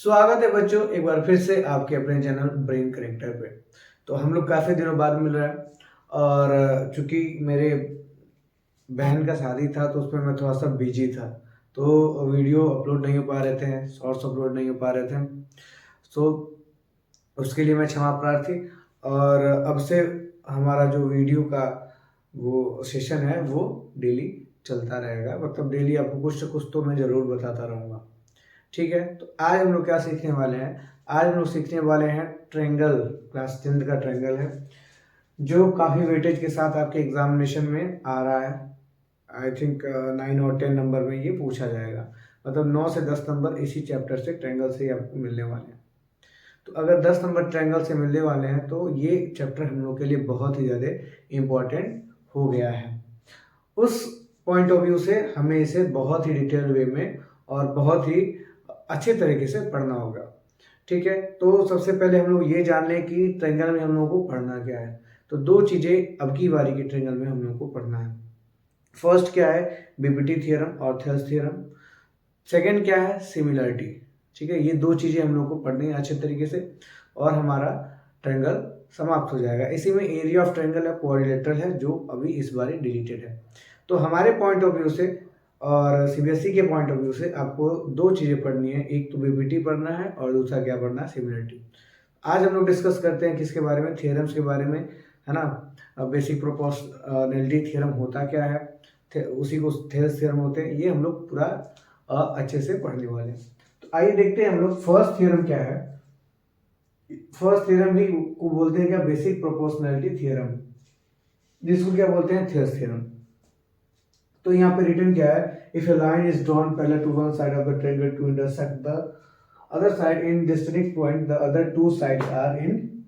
स्वागत है बच्चों, एक बार फिर से आपके अपने चैनल ब्रेन कनेक्टर पे। तो हम लोग काफ़ी दिनों बाद मिल रहे हैं और चूंकि मेरे बहन का शादी था तो उसमें मैं थोड़ा सा बिजी था, तो वीडियो अपलोड नहीं हो पा रहे थे, शॉर्ट्स अपलोड नहीं हो पा रहे थे। सो उसके लिए मैं क्षमा प्रार्थी। और अब से हमारा जो वीडियो का वो सेशन है वो डेली चलता रहेगा, मतलब डेली आपको कुछ न कुछ तो मैं ज़रूर बताता रहूँगा। ठीक है, तो आज हम लोग क्या सीखने वाले हैं? आज हम लोग सीखने वाले हैं ट्रायंगल। क्लास 10th का ट्रायंगल है जो काफ़ी वेटेज के साथ आपके एग्जामिनेशन में आ रहा है। आई थिंक 9 और 10 नंबर में ये पूछा जाएगा, मतलब 9 से 10 नंबर इसी चैप्टर से ट्रायंगल से ही आपको मिलने वाले हैं। तो अगर 10 नंबर ट्रायंगल से मिलने वाले हैं तो ये चैप्टर हम लोग के लिए बहुत ही ज़्यादा इम्पोर्टेंट हो गया है। उस पॉइंट ऑफ व्यू से हमें इसे बहुत ही डिटेल वे में और बहुत ही अच्छे तरीके से पढ़ना होगा। ठीक है, तो सबसे पहले हम लोग ये जान लें कि ट्रायंगल में हम लोगों को पढ़ना क्या है। तो दो चीज़ें अब की बारी के ट्रायंगल में हम लोगों को पढ़ना है। फर्स्ट क्या है? बीपीटी थ्योरम और थेल्स थ्योरम। सेकंड क्या है? सिमिलरिटी। ठीक है, ये दो चीज़ें हम लोग को पढ़नी है अच्छे तरीके से और हमारा ट्रायंगल समाप्त हो जाएगा। इसी में एरिया ऑफ ट्रायंगल है, क्वाड्रिलेटरल है, जो अभी इस बार डिलीटेड है। तो हमारे पॉइंट ऑफ व्यू से और सीबीएसई के पॉइंट ऑफ व्यू से आपको दो चीज़ें पढ़नी है, एक तो बीपीटी पढ़ना है और दूसरा क्या पढ़ना है? सिमिलरिटी। आज हम लोग डिस्कस करते हैं किसके बारे में? थ्योरम्स के बारे में, है ना। बेसिक प्रोपोर्शनैलिटी थ्योरम होता क्या है, उसी को थेल्स थ्योरम होते हैं। ये हम लोग पूरा अच्छे से पढ़ने वाले हैं। तो आइए देखते हैं हम लोग फर्स्ट थ्योरम क्या है। फर्स्ट थ्योरम भी को बोलते हैं क्या? बेसिक प्रोपोर्शनैलिटी थ्योरम, जिसको क्या बोलते हैं? Thales theorem. तो यहाँ पे रिटर्न क्या है? If a line is drawn parallel to one side of the triangle to intersect the other side in distinct point, the other two sides are in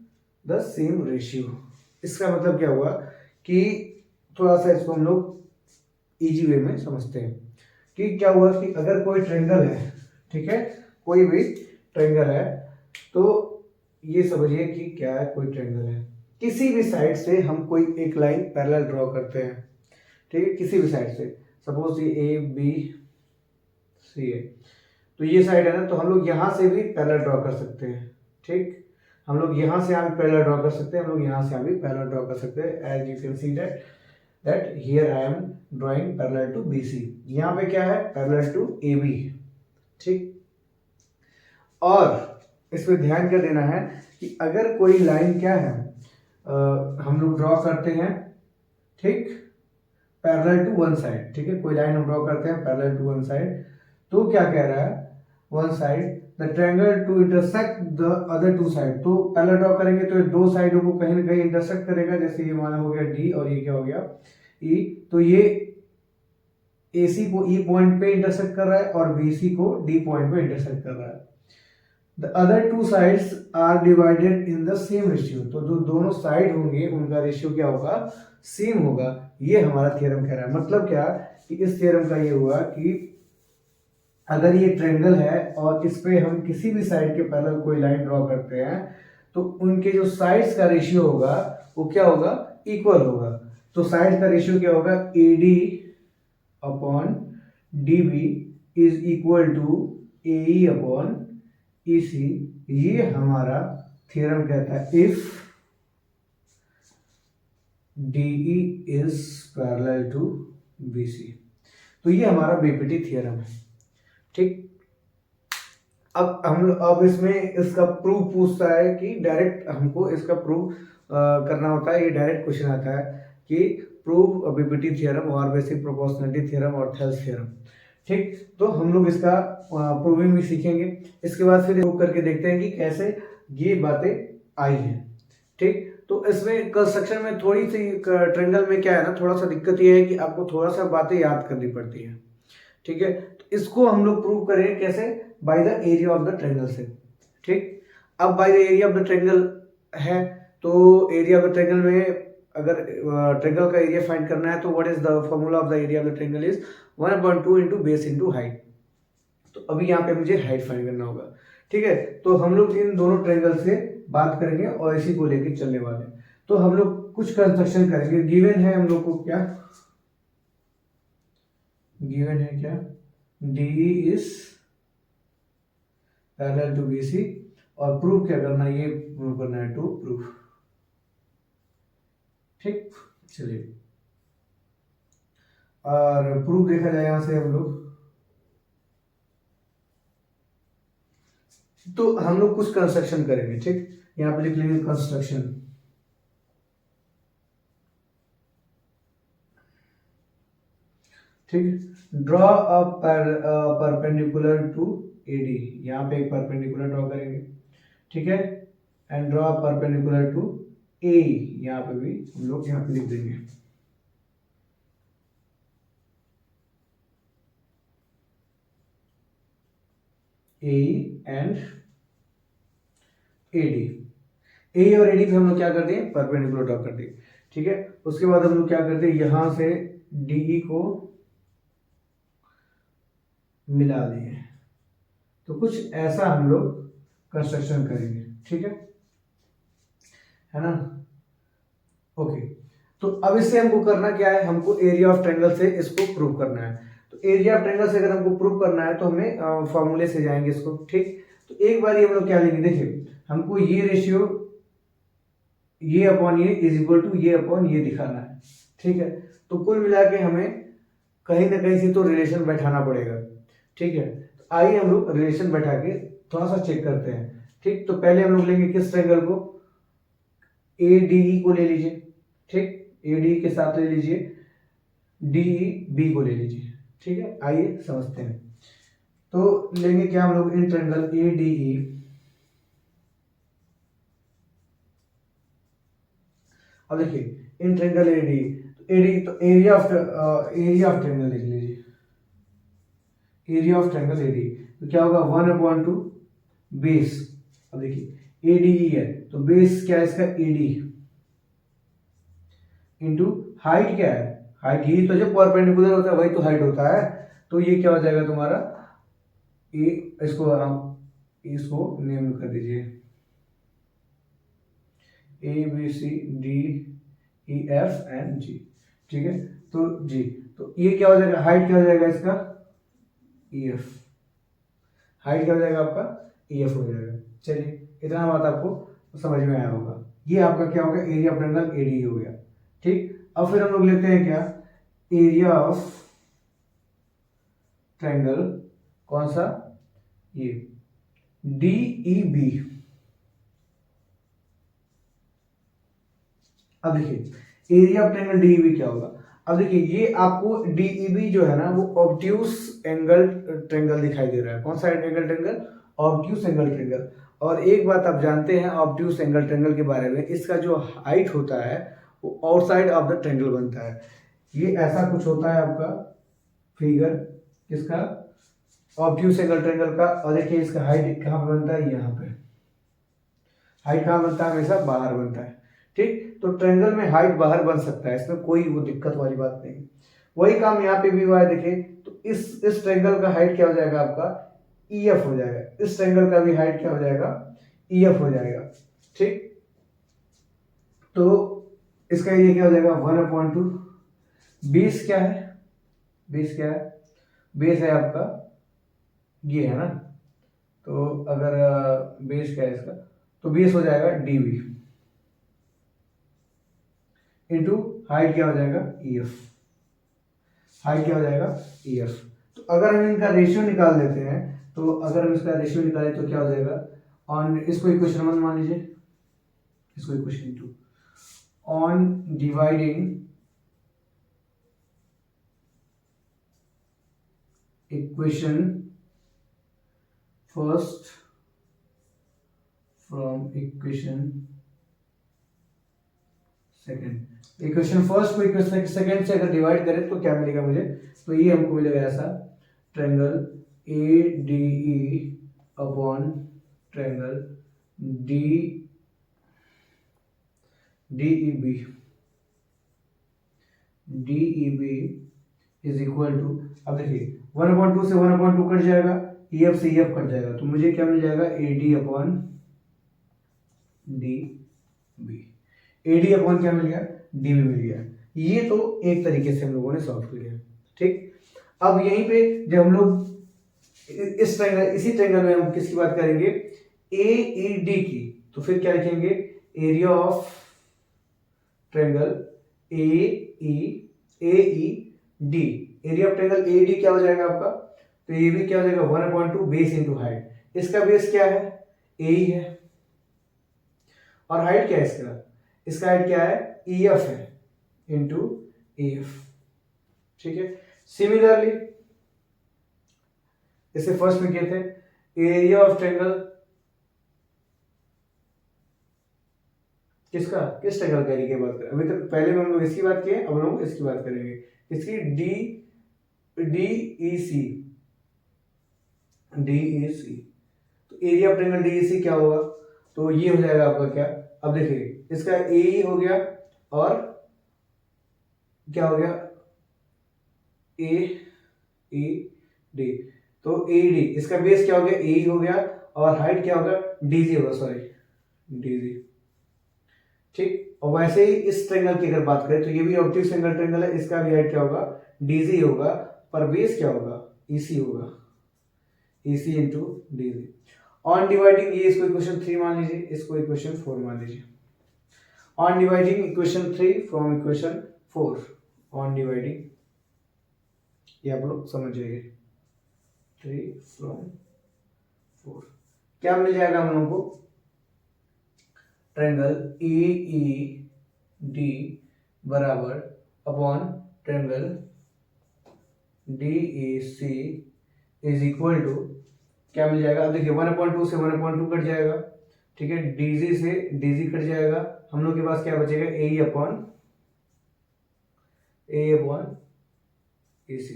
the same ratio. इसका मतलब क्या हुआ कि थोड़ा सा इसको हम लोग इजी वे में समझते हैं कि क्या हुआ कि अगर कोई ट्रायंगल है, ठीक है, कोई भी ट्रायंगल है, तो ये समझिए कि क्या है? कोई ट्रायंगल है, किसी भी साइड से हम कोई एक लाइन पैरेलल ड्रॉ करते हैं। ठीक है, किसी भी साइड से, सपोज ये ए बी सी है, तो ये साइड है ना, तो हम लोग यहाँ से भी पैरेलल ड्रॉ कर सकते हैं। ठीक, हम लोग यहाँ से यहाँ भी पैरेलल ड्रॉ कर सकते हैं, हम लोग यहाँ से यहाँ भी पैरेलल ड्रॉ कर सकते हैं। As you can see that here I am drawing parallel to B C. यहाँ पे क्या है? Parallel to A B. ठीक, और इसमें ध्यान कर देना है कि अगर कोई लाइन क्या है हम लोग ड्रॉ करते हैं, ठीक, पैरेलल टू वन साइड। ठीक है, कोई लाइन हम ड्रॉ करते हैं पैरेलल टू वन साइड, तो क्या कह रहा है? One side the triangle to intersect the other two side. तो पैरेलल ड्रॉ करेंगे तो दो साइडों को कहीं ना कहीं इंटरसेक्ट करेगा। जैसे ये माना हो गया डी और ये क्या हो गया? ई। तो ये AC को E पॉइंट पे इंटरसेक्ट कर रहा है और BC को D पॉइंट पे इंटरसेक्ट कर रहा है। The other two sides are divided in the same ratio. तो जो दोनों साइड होंगे उनका रेशियो क्या होगा? सेम होगा। ये हमारा थ्योरम कह रहा है। मतलब क्या कि इस थ्योरम का ये हुआ कि अगर ये ट्रायंगल है और इस पे हम किसी भी साइड के पैरेलल कोई लाइन ड्रॉ करते हैं, तो उनके जो साइड्स का रेशियो होगा वो क्या होगा? इक्वल होगा। तो साइड का रेशियो क्या होगा? AD upon DB is equal to AE upon EC। ये हमारा थ्योरम कहता है if DE is parallel to BC। तो ये हमारा बीपीटी थ्योरम है। ठीक, अब इसमें इसका प्रूफ पूछता है कि डायरेक्ट हमको इसका प्रूफ करना होता है। ये डायरेक्ट क्वेश्चन आता है कि प्रूव बीपीटी थ्योरम और बेसिक प्रोपोर्शनैलिटी थ्योरम और थेल्स थ्योरम। ठीक, तो हम लोग इसका प्रूविंग भी सीखेंगे। इसके बाद फिर प्रूव करके देखते हैं कि कैसे ये बातें आई हैं। ठीक, तो इसमें कंस्ट्रक्शन में थोड़ी सी ट्रायंगल में क्या है ना, थोड़ा सा दिक्कत ये है कि आपको थोड़ा सा बातें याद करनी पड़ती है। ठीक है, तो इसको हम लोग प्रूव करेंगे कैसे? By the area of the triangle से। ठीक, अब by the area of the triangle है, तो एरिया ऑफ द ट्रायंगल में अगर ट्रायंगल का एरिया फाइंड करना है तो what is the formula of the area of the triangle is 1/2 into base into height. तो अभी यहाँ पे मुझे हाइट फाइंड करना होगा। ठीक है, तो हम लोग इन दोनों ट्रायंगल से बात करेंगे और इसी को लेकर चलने वाले हैं। तो हम लोग कुछ कंस्ट्रक्शन करेंगे। गिवन है हम लोग को क्या? गिवन है क्या? DE is parallel to BC, और प्रूफ क्या करना है, ये प्रूव करना है टू प्रूफ। ठीक, चलिए, और प्रूफ देखा जाए यहां से हम लोग, तो हम लोग कुछ कंस्ट्रक्शन करेंगे। ठीक, यहाँ पे लिख लेंगे कंस्ट्रक्शन। ठीक, draw a perpendicular to AD, यहाँ पे एक परपेंडिकुलर ड्रॉ करेंगे। ठीक है, and draw perpendicular to A, यहाँ पे भी हम लोग यहाँ पे लिख देंगे AE एंड AD। ए और AD पे हम लोग क्या करते हैं, परपेंडिकुलर ड्रॉ करते हैं। ठीक है, उसके बाद हम लोग क्या करते हैं, यहां से DE को मिला दिए, तो कुछ ऐसा हम लोग कंस्ट्रक्शन करेंगे। ठीक है ना। ओके, तो अब इससे हमको करना क्या है, हमको एरिया ऑफ ट्रायंगल से इसको प्रूव करना है। तो एरिया ऑफ ट्रायंगल से अगर हमको प्रूव करना है तो हमें फॉर्मूले से जाएंगे इसको। ठीक, तो एक बार ये हम लोग क्या लेंगे, देखिए हमको ये रेशियो ये अपॉन ये इज इक्वल टू ये अपॉन ये दिखाना है। ठीक है, तो कुल मिला के हमें कहीं ना कहीं से तो रिलेशन बैठाना पड़ेगा। ठीक है, तो आइए हम लोग रिलेशन बैठा के थोड़ा सा चेक करते हैं। ठीक, तो पहले हम लोग लेंगे किस ट्रायंगल को, ADE को ले लीजिए। ठीक, ADE के साथ ले लीजिए DEB को ले लीजिए। ठीक है, आइए समझते हैं। तो लेंगे क्या हम लोग, इन ट्रायंगल ADE, अब देखिए इन ट्रायंगल ADE, तो ADE तो एरिया ऑफ ट्रायंगल लिख लीजिए, एरिया ऑफ ट्रायंगल ADE, तो क्या होगा 1/2 बेस। अब देखिए ADE है तो बेस क्या है इसका, AD इंटू हाइट क्या है, हाइट ही तो जब परपेंडिकुलर होता है वही तो हाइट होता है। तो ये क्या हो जाएगा तुम्हारा, इसको नेम कर दीजिए ABCDEFG। ठीक है, तो जी, तो ये क्या हो जाएगा, हाइट क्या हो जाएगा इसका, EF, हाइट क्या हो जाएगा आपका, EF हो जाएगा। चलिए, इतना बात आपको समझ में आया होगा। ये आपका क्या होगा, एरिया ऑफ ट्रायंगल ADE हो गया। ठीक, अब फिर हम लोग लेते हैं क्या, एरिया ऑफ ट्रायंगल, कौन सा, ये DEB। अब देखिए एरिया ऑफ ट्रायंगल DEB क्या होगा, अब देखिए ये आपको DEB जो है ना वो ऑब्ट्यूस एंगल ट्रायंगल दिखाई दे रहा है। कौन सा angle triangle, obtuse angle triangle. और एक बात आप जानते हैं ऑब्ट्यूस एंगल ट्रायंगल के बारे में, इसका जो हाइट होता है वो आउटसाइड ऑफ द ट्रायंगल बनता है। ये ऐसा कुछ होता है आपका फिगर, किसका, ऑब्ट्यूस एंगल ट्रायंगल का। और देखिए इसका हाइट कहाँ पे बनता है, यहाँ पे। हाइट कहाँ बनता है, हमेशा बाहर बनता है। ठीक, तो ट्रायंगल में हाइट बाहर बन सकता है, इसमें कोई वो दिक्कत वाली बात नहीं। वही काम यहाँ पे भी हुआ है, देखिए तो इस ट्रायंगल का हाइट क्या हो जाएगा आपका, EF हो जाएगा। इस ट्रायंगल का भी हाइट क्या हो जाएगा, EF हो जाएगा। ठीक, तो इसका ये क्या हो जाएगा 1/2। बेस क्या है, बेस क्या है, बेस है आपका ये है ना, तो अगर बेस क्या है इसका, तो बेस हो जाएगा DB इंटू हाइट क्या हो जाएगा, EF, हाइट क्या हो जाएगा, EF। तो अगर हम इनका रेशियो निकाल देते हैं, तो अगर हम इसका रेशियो निकालें तो क्या हो जाएगा, ऑन इसको इक्वेशन 1 मान लीजिए, इसको equation 2, on dividing equation first from equation second, equation first को इक्वेशन सेकेंड से अगर डिवाइड करें तो क्या मिलेगा मुझे, तो ये हमको मिलेगा ऐसा, triangle ADE upon triangle DEB is equal to, अब देखिए 1/2 से 1/2 कट जाएगा, EF से EF कट जाएगा, तो मुझे क्या मिल जाएगा, AD upon DB। AD upon क्या मिल गया, DB मिल गया। ये तो एक तरीके से हम लोगों ने सॉल्व किया। ठीक, अब यहीं पे जब हम लोग इस ट्रायंगल, इसी ट्रायंगल में हम किसकी बात करेंगे, AED की। तो फिर क्या लिखेंगे, area of triangle AED, area of triangle AED क्या हो जाएगा आपका, तो ये भी क्या हो जाएगा 1/2 बेस इंटू हाइट। इसका बेस क्या है, AE है, और हाइट क्या है इसका, इसका हाइट क्या है, EF है, इंटू EF। ठीक है। सिमिलरली इसे फर्स्ट में किए थे, एरिया ऑफ ट्रायंगल किसका, किस ट्रायंगल का एरिया की बात करें, अभी तक पहले में हम लोग इसकी बात किए, अब हम लोग इसकी बात करेंगे, इसकी DEC। तो एरिया ऑफ ट्रायंगल DEC क्या होगा, तो ये हो जाएगा आपका क्या, अब देखिए इसका AE हो गया और क्या हो गया AED, तो AED इसका बेस क्या हो गया, AE हो गया, और हाइट क्या होगा, DG होगा, सॉरी DG। ठीक। और वैसे ही इस ट्रायंगल की अगर बात करें तो ये भी ऑब्ट्यूज एंगल ट्रायंगल है, इसका भी हाइट क्या होगा, DG होगा, पर बेस क्या होगा, EC होगा, EC into DG। On dividing, ये इसको इक्वेशन 3 मान लीजिए, इसको इक्वेशन 4 मान लीजिए। On dividing equation 3 from equation 4, on dividing, ये आप लोग समझ जाइए, 3 फ्रॉम 4 क्या मिल जाएगा हम लोगों को, ट्रायंगल AED बराबर upon triangle DEC is equal to क्या मिल जाएगा, अब देखिए 1/2 से 1/2 कट जाएगा, ठीक है, DG से DG कट जाएगा, हम लोग के पास क्या बचेगा, AE अपॉन EC।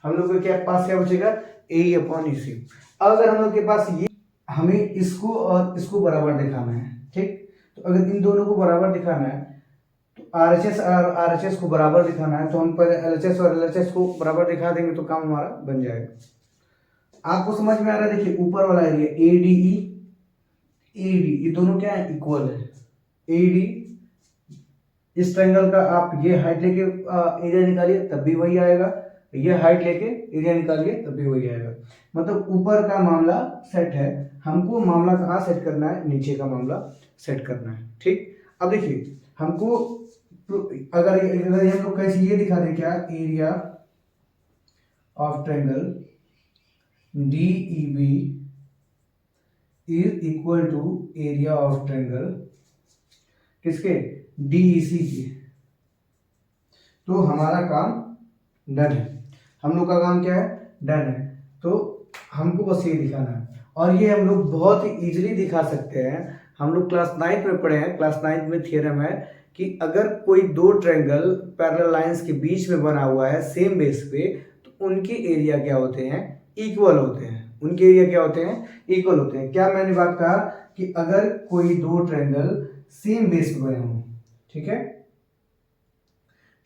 हम लोग के क्या पास क्या बचेगा, AE अपॉन EC। अगर हम लोग के पास ये, हमें इसको और इसको बराबर दिखाना है, ठीक, तो अगर इन दोनों को बराबर दिखाना है तो RHS और RHS को बराबर दिखाना है, तो हम पहले LHS और LHS को बराबर दिखा देंगे तो काम हमारा बन जाएगा। आपको समझ में आ रहा है, देखिए ऊपर वाला एरिया ADE ये दोनों क्या है, इक्वल है। AD इस ट्रायंगल का आप ये हाइट लेके एरिया निकालिए तब भी वही आएगा, ये हाइट लेके एरिया निकालिए तब भी वही आएगा। मतलब ऊपर का मामला सेट है, हमको मामला कहाँ सेट करना है, नीचे का मामला सेट करना है। ठीक। अब देखिए हमको अगर हम लोग कैसे ये दिखा दें, क्या area of triangle DEB is equal to area of triangle किसके, DEC की, तो हमारा काम डन है, हम लोग का काम क्या है, डन है। तो हमको बस ये दिखाना है, और ये हम लोग बहुत ही इजीली दिखा सकते हैं। हम लोग क्लास 9 में पढ़े हैं, क्लास 9 में थ्योरम है कि अगर कोई दो ट्रायंगल पैरेलल लाइंस के बीच में बना हुआ है सेम बेस पे, तो उनके एरिया क्या होते हैं, इक्वल होते हैं, उनके एरिया क्या होते हैं, इक्वल होते हैं। क्या मैंने बात कहा कि अगर कोई दो ट्रायंगल सेम बेस पे बने हों, ठीक है,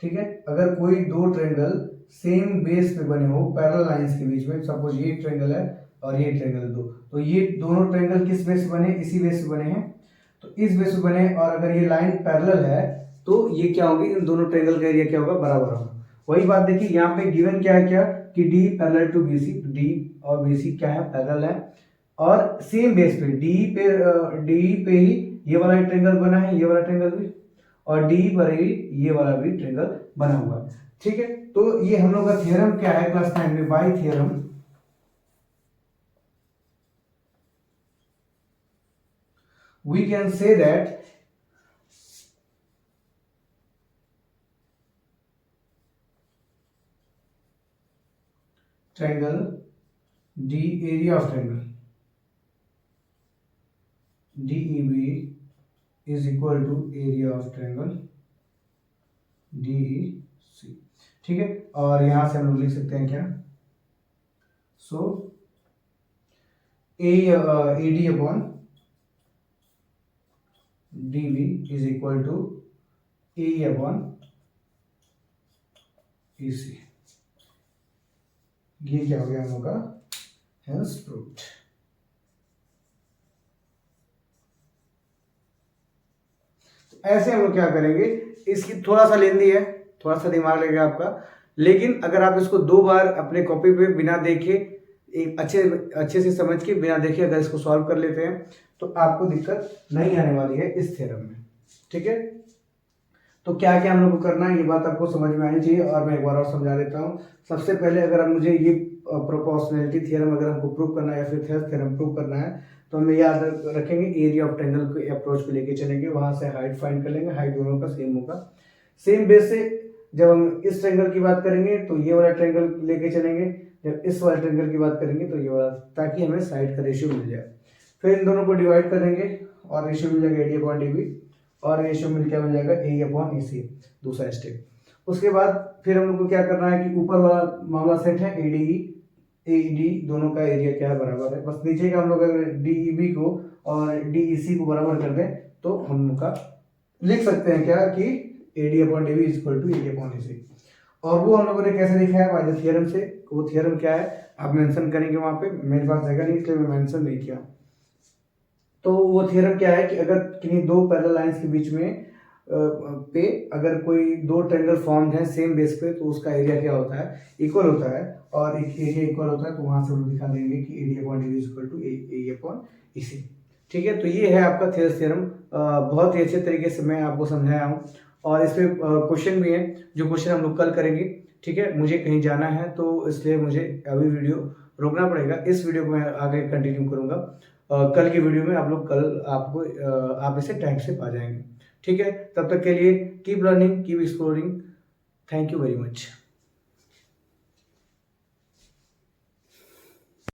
ठीक है, अगर कोई दो ट्रायंगल सेम बेस पे बने हो पैरेलल लाइंस के बीच में, सपोज ये ट्रायंगल है और ये ट्रायंगल दो, तो ये दोनों ट्रायंगल किस बेस पे बने, इसी बेस पे बने हैं, तो इस बेस पे बने, और अगर ये लाइन पैरेलल है तो ये क्या होगी, इन दोनों ट्रायंगल का एरिया क्या होगा, बराबर होगा। वही बात देखिए यहाँ पे गिवन क्या है, क्या कि D parallel to BC, D और BC क्या है, पैरेलल है, और सेम बेस पे D पे ही ये वाला ट्रायंगल बना है, ये वाला ट्रायंगल भी, और D पर ही ये वाला भी ट्रायंगल बना हुआ है। ठीक है, तो ये हम लोग का थ्योरम क्या है क्लास 9 में, bye theorem we can say that triangle D, area of triangle DEB is equal to area of triangle DEC। ठीक है, और यहां से हम लोग लिख सकते हैं क्या, सो AD upon DB is equal to AE upon EC। ये क्या हो गया हम लोग का, हेंस प्रूव्ड। ऐसे हम लोग क्या करेंगे, इसकी थोड़ा सा लेंदी है, थोड़ा सा दिमाग लगेगा आपका, लेकिन अगर आप इसको 2 बार अपने कॉपी पे बिना देखे एक अच्छे से समझ के बिना देखे अगर इसको सॉल्व कर लेते हैं तो आपको दिक्कत नहीं आने वाली है इस थ्योरम में। ठीक है, तो क्या क्या हम लोग को करना है ये बात आपको समझ में आनी चाहिए, और मैं एक बार और समझा देता हूँ। सबसे पहले अगर हम मुझे ये प्रोपोर्शनैलिटी थ्योरम अगर हमको प्रूव करना है या फिर थेल्स थ्योरम प्रूव करना है तो हम याद रखेंगे एरिया ऑफ ट्रायंगल के अप्रोच को लेके चलेंगे, वहां से हाइट फाइंड कर लेंगे, हाइट दोनों का सेम होगा। सेम बेस से जब हम इस ट्रायंगल की बात करेंगे तो ये वाला ट्रायंगल लेके चलेंगे, जब इस वाले ट्रायंगल की बात करेंगे तो ये वाला, ताकि हमें साइड का रेशियो मिल जाए। फिर इन दोनों को डिवाइड कर देंगे और रेशियो मिल जाएगा AD अपॉन DB, और रेशियो मिल क्या मिल जाएगा AE अपॉन EC, दूसरा स्टेप। उसके बाद फिर हम लोग को क्या करना है कि ऊपर वाला मामला सेट है AED दोनों का एरिया क्या है बराबर है, बस नीचे का हम लोग अगर DEB को और DEC को बराबर कर दें तो हम लोग का लिख सकते हैं क्या कि AD upon DB is equal to AE upon EC। और वो हम लोगों ने कैसे लिखा है बाय द थ्योरम से, वो थ्योरम क्या है आप मेंशन करेंगे वहां पे, मेरे पास जगह नहीं इसलिए मैं मेंशन नहीं किया। तो वो थ्योरम क्या है कि अगर किन्हीं दो पैरेलल लाइंस के बीच में पे अगर कोई दो ट्रायंगल फॉर्म है सेम बेस पे तो उसका एरिया क्या होता है, इक्वल होता है, और एक एरिया इक्वल होता है तो वहां से हम दिखा देंगे कि AD upon DB is equal to AE upon EC। ठीक है, तो ये है आपका थेल्स थ्योरम, बहुत ही अच्छे तरीके से मैं आपको समझाया हूँ, और इस पे क्वेश्चन भी है, जो क्वेश्चन हम लोग कल करेंगे। ठीक है, मुझे कहीं जाना है तो इसलिए मुझे अभी वीडियो रोकना पड़ेगा, इस वीडियो को मैं आगे कंटिन्यू करूँगा। कल की वीडियो में आप लोग कल आपको आप इसे टाइम से पा जाएंगे। ठीक है, तब तक के लिए keep learning, keep exploring. Thank you very much.